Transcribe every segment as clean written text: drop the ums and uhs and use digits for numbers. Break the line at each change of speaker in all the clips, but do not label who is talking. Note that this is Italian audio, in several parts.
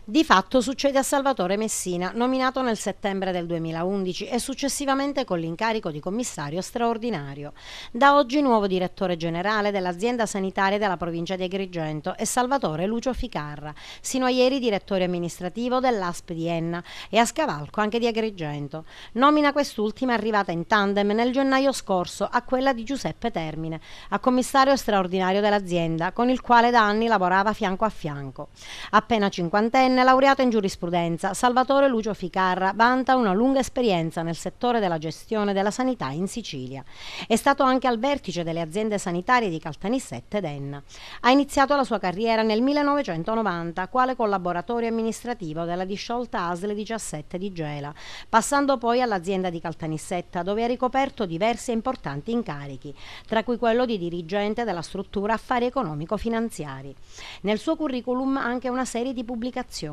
Di fatto succede a Salvatore Messina, nominato nel settembre del 2011 e successivamente con l'incarico di commissario straordinario. Da oggi nuovo direttore generale dell'azienda sanitaria della provincia di Agrigento è Salvatore Lucio Ficarra, sino a ieri direttore amministrativo dell'ASP di Enna e a scavalco anche di Agrigento. Nomina quest'ultima arrivata in tandem nel gennaio scorso a quella di Giuseppe Termine, a commissario straordinario dell'azienda, con il quale da anni lavorava fianco a fianco. Appena cinquantenne, laureato in giurisprudenza, Salvatore Lucio Ficarra vanta una lunga esperienza nel settore della gestione della sanità in Sicilia. È stato anche al vertice delle aziende sanitarie di Caltanissetta ed Enna. Ha iniziato la sua carriera nel 1990 quale collaboratore amministrativo della disciolta ASL 17 di Gela, passando poi all'azienda di Caltanissetta, dove ha ricoperto diversi e importanti incarichi, tra cui quello di dirigente della struttura affari economico-finanziari. Nel suo curriculum anche una serie di pubblicazioni.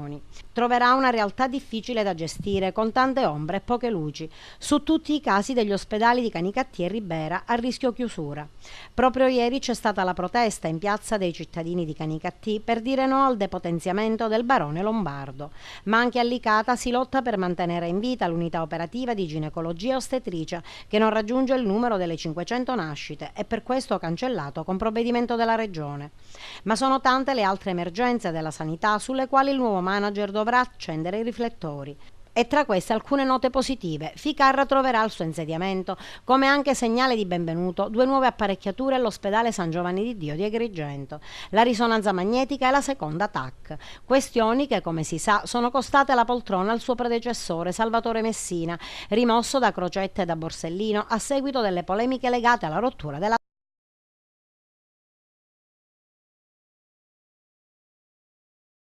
Troverà una realtà difficile da gestire, con tante ombre e poche luci, su tutti i casi degli ospedali di Canicattì e Ribera a rischio chiusura. Proprio ieri c'è stata la protesta in piazza dei cittadini di Canicattì per dire no al depotenziamento del barone Lombardo, ma anche a Licata si lotta per mantenere in vita l'unità operativa di ginecologia e ostetricia, che non raggiunge il numero delle 500 nascite e per questo cancellato con provvedimento della regione. Ma sono tante le altre emergenze della sanità sulle quali il nuovo manager dovrà accendere i riflettori. E tra queste alcune note positive. Ficarra troverà al suo insediamento, come anche segnale di benvenuto, due nuove apparecchiature all'ospedale San Giovanni di Dio di Agrigento, la risonanza magnetica e la seconda TAC. Questioni che, come si sa, sono costate la poltrona al suo predecessore Salvatore Messina, rimosso da Crocetta e da Borsellino a seguito delle polemiche legate alla rottura della